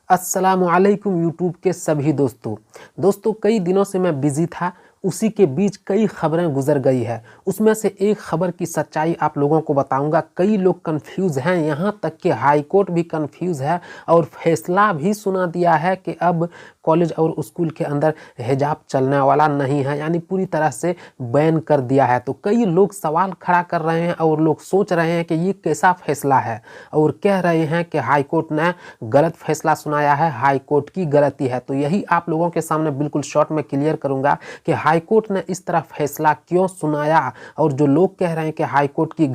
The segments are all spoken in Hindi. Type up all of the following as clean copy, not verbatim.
अस्सलामुअलैकुम यूट्यूब के सभी दोस्तों कई दिनों से मैं बिजी था। उसी के बीच कई खबरें गुजर गई है। उसमें से एक खबर की सच्चाई आप लोगों को बताऊंगा। कई लोग कंफ्यूज हैं, यहाँ तक कि हाई कोर्ट भी कंफ्यूज है और फैसला भी सुना दिया है कि अब कॉलेज और स्कूल के अंदर हिजाब चलने वाला नहीं है, यानी पूरी तरह से बैन कर दिया है। तो कई लोग सवाल खड़ा कर रहे हैं और लोग सोच रहे हैं कि ये कैसा फैसला है, और कह रहे हैं कि हाई कोर्ट ने गलत फैसला सुनाया है, हाई कोर्ट की गलती है। तो यही आप लोगों के सामने बिल्कुल शॉर्ट में क्लियर करूंगा कि हाई कोर्ट ने इस तरह फैसला क्यों सुनाया, और जो लोग कह रहे हैं कि हाई कोर्ट की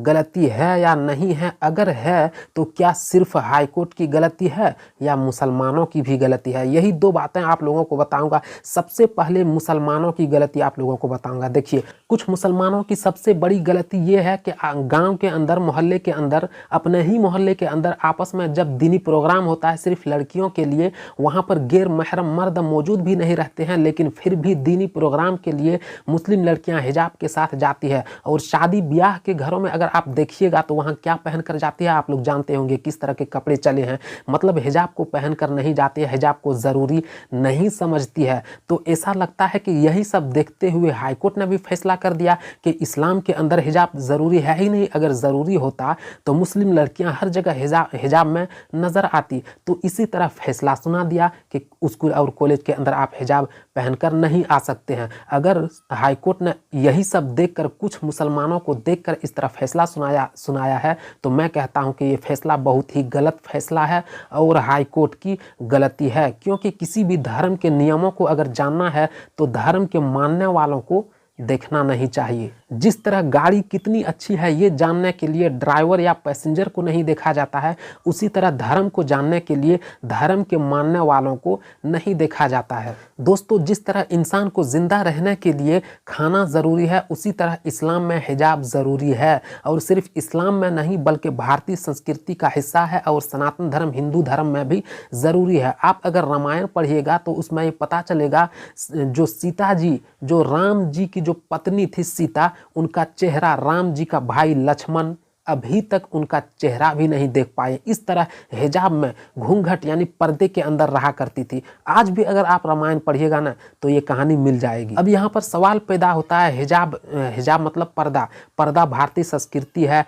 गलती है या नहीं है, अगर है तो क्या सिर्फ हाई कोर्ट की गलती है या मुसलमानों की भी गलती है। यही दो बातें आप लोगों को बताऊंगा। सबसे पहले मुसलमानों की गलती आप लोगों को बताऊंगा। देखिए, कुछ मुसलमानों की सबसे बड़ी गलती ये है कि गांव के अंदर, मोहल्ले के अंदर, अपने ही मोहल्ले के अंदर आपस में जब दीनी प्रोग्राम होता है सिर्फ लड़कियों के लिए, वहां पर गैर महरम मर्द मौजूद भी नहीं रहते हैं, लेकिन फिर भी दीनी प्रोग्राम के लिए मुस्लिम लड़कियां हिजाब के साथ जाती है। और शादी ब्याह के घरों में अगर आप देखिएगा तो वहां क्या पहन कर जाती है आप लोग जानते होंगे, किस तरह के कपड़े चले हैं। मतलब हिजाब को पहन कर नहीं जाती है, हिजाब को जरूरी नहीं समझती है। तो ऐसा लगता है कि यही सब देखते हुए हाईकोर्ट ने भी फैसला कर दिया कि इस्लाम के अंदर हिजाब जरूरी है ही नहीं। अगर जरूरी होता तो मुस्लिम लड़कियां हर जगह हिजाब में नजर आती। तो इसी तरह फैसला सुना दिया कि स्कूल और कॉलेज के अंदर आप हिजाब पहनकर नहीं आ सकते हैं। अगर हाईकोर्ट ने यही सब देखकर, कुछ मुसलमानों को देखकर इस तरह फैसला सुनाया है, तो मैं कहता हूं कि ये फैसला बहुत ही गलत फैसला है और हाईकोर्ट की गलती है। क्योंकि किसी भी धर्म के नियमों को अगर जानना है तो धर्म के मानने वालों को देखना नहीं चाहिए। जिस तरह गाड़ी कितनी अच्छी है ये जानने के लिए ड्राइवर या पैसेंजर को नहीं देखा जाता है, उसी तरह धर्म को जानने के लिए धर्म के मानने वालों को नहीं देखा जाता है। दोस्तों, जिस तरह इंसान को जिंदा रहने के लिए खाना ज़रूरी है, उसी तरह इस्लाम में हिजाब ज़रूरी है। और सिर्फ इस्लाम में नहीं बल्कि भारतीय संस्कृति का हिस्सा है, और सनातन धर्म हिंदू धर्म में भी ज़रूरी है। आप अगर रामायण पढ़िएगा तो उसमें ये पता चलेगा, जो सीता जी, जो राम जी की जो पत्नी थी सीता, उनका चेहरा राम जी का भाई लक्ष्मण अभी तक उनका चेहरा भी नहीं देख पाए। इस तरह हिजाब में घूंघट यानी पर्दे के अंदर रहा करती थी। आज भी अगर आप रामायण पढ़िएगा ना तो ये कहानी मिल जाएगी। अब यहाँ पर सवाल पैदा होता है, हिजाब मतलब पर्दा भारतीय संस्कृति है,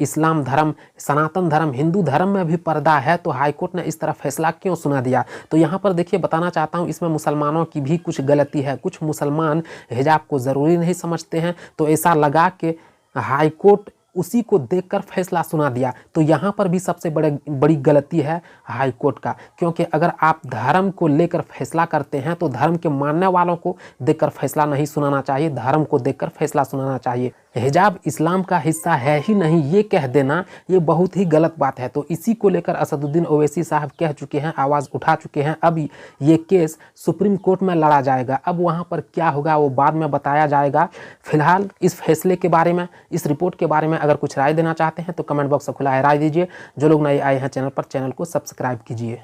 इस्लाम धर्म, सनातन धर्म, हिंदू धर्म में भी पर्दा है, तो हाईकोर्ट ने इस तरह फैसला क्यों सुना दिया। तो यहाँ पर देखिए, बताना चाहता हूँ, इसमें मुसलमानों की भी कुछ गलती है। कुछ मुसलमान हिजाब को ज़रूरी नहीं समझते हैं, तो ऐसा लगा कि हाईकोर्ट उसी को देखकर फैसला सुना दिया। तो यहाँ पर भी सबसे बड़ी गलती है हाई कोर्ट का। क्योंकि अगर आप धर्म को लेकर फैसला करते हैं तो धर्म के मानने वालों को देखकर फैसला नहीं सुनाना चाहिए, धर्म को देखकर फैसला सुनाना चाहिए। हिजाब इस्लाम का हिस्सा है ही नहीं ये कह देना, ये बहुत ही गलत बात है। तो इसी को लेकर असदुद्दीन ओवैसी साहब कह चुके हैं, आवाज़ उठा चुके हैं। अब ये केस सुप्रीम कोर्ट में लड़ा जाएगा। अब वहाँ पर क्या होगा वो बाद में बताया जाएगा। फिलहाल इस फैसले के बारे में, इस रिपोर्ट के बारे में अगर कुछ राय देना चाहते हैं तो कमेंट बॉक्स खुला है, राय दीजिए। जो लोग नए आए हैं चैनल पर, चैनल को सब्सक्राइब कीजिए।